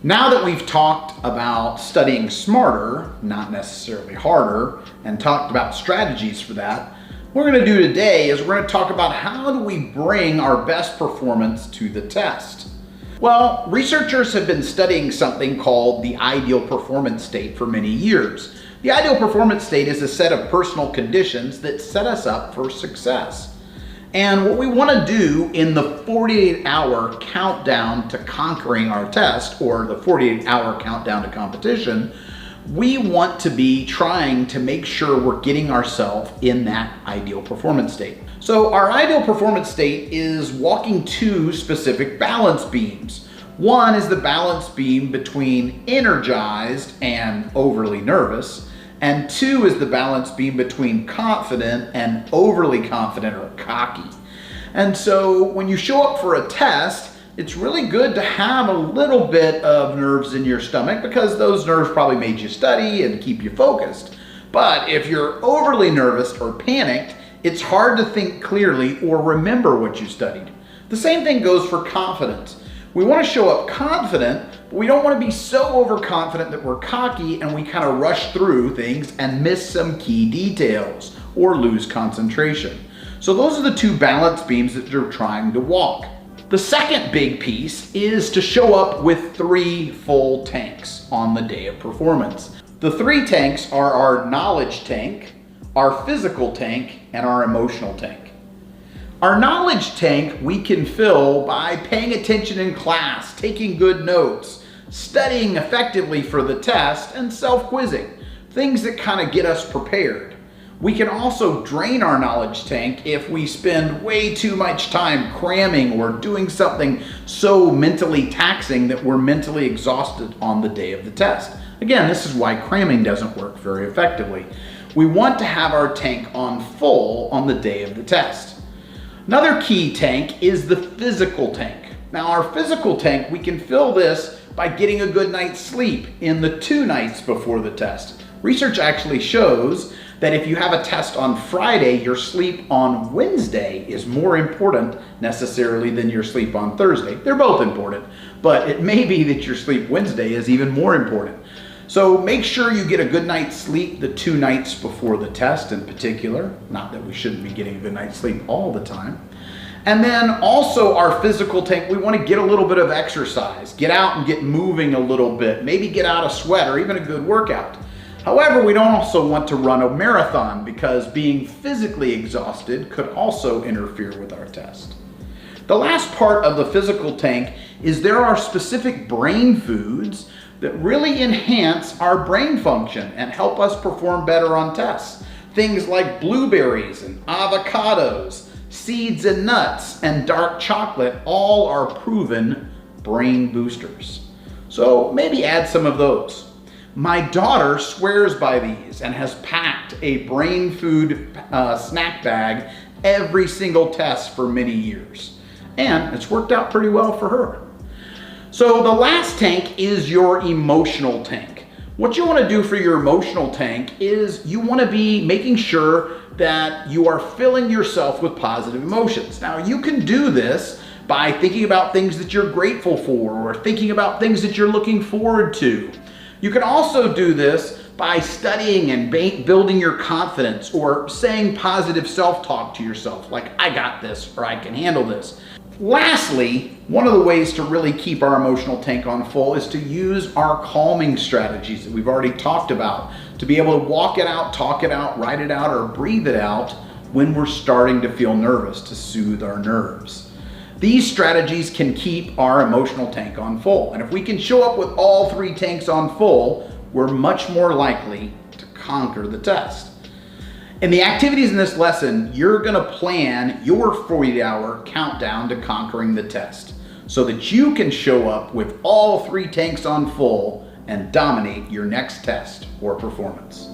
Now that we've talked about studying smarter, not necessarily harder, and talked about strategies for that, what we're going to do today is we're going to talk about how do we bring our best performance to the test. Well, researchers have been studying something called the ideal performance state for many years. The ideal performance state is a set of personal conditions that set us up for success. And what we want to do in the 48-hour countdown to conquering our test, or the 48-hour countdown to competition, we want to be trying to make sure we're getting ourselves in that ideal performance state. So our ideal performance state is walking two specific balance beams. One is the balance beam between energized and overly nervous, and two is the balance beam between confident and overly confident or cocky. And so when you show up for a test, it's really good to have a little bit of nerves in your stomach because those nerves probably made you study and keep you focused. But if you're overly nervous or panicked, it's hard to think clearly or remember what you studied. The same thing goes for confidence. We want to show up confident, but we don't want to be so overconfident that we're cocky and we kind of rush through things and miss some key details or lose concentration. So those are the two balance beams that you're trying to walk. The second big piece is to show up with 3 full tanks on the day of performance. The 3 tanks are our knowledge tank, our physical tank, and our emotional tank. Our knowledge tank we can fill by paying attention in class, taking good notes, studying effectively for the test, and self-quizzing, things that kind of get us prepared. We can also drain our knowledge tank if we spend way too much time cramming or doing something so mentally taxing that we're mentally exhausted on the day of the test. Again, this is why cramming doesn't work very effectively. We want to have our tank on full on the day of the test. Another key tank is the physical tank. Now our physical tank, we can fill this by getting a good night's sleep in the 2 nights before the test. Research actually shows that if you have a test on Friday, your sleep on Wednesday is more important necessarily than your sleep on Thursday. They're both important, but it may be that your sleep Wednesday is even more important. So make sure you get a good night's sleep the 2 nights before the test in particular. Not that we shouldn't be getting a good night's sleep all the time. And then also our physical tank, we want to get a little bit of exercise. Get out and get moving a little bit. Maybe get out a sweat or even a good workout. However, we don't also want to run a marathon because being physically exhausted could also interfere with our test. The last part of the physical tank is there are specific brain foods that really enhance our brain function and help us perform better on tests. Things like blueberries and avocados, seeds and nuts, and dark chocolate all are proven brain boosters. So maybe add some of those. My daughter swears by these and has packed a brain food snack bag every single test for many years. And it's worked out pretty well for her. So the last tank is your emotional tank. What you want to do for your emotional tank is you want to be making sure that you are filling yourself with positive emotions. Now you can do this by thinking about things that you're grateful for or thinking about things that you're looking forward to. You can also do this by studying and building your confidence or saying positive self-talk to yourself, like I got this or I can handle this. Lastly, one of the ways to really keep our emotional tank on full is to use our calming strategies that we've already talked about to be able to walk it out, talk it out, write it out, or breathe it out when we're starting to feel nervous to soothe our nerves. These strategies can keep our emotional tank on full. And if we can show up with all 3 tanks on full, we're much more likely to conquer the test. In the activities in this lesson, you're going to plan your 48-hour countdown to conquering the test so that you can show up with all 3 tanks on full and dominate your next test or performance.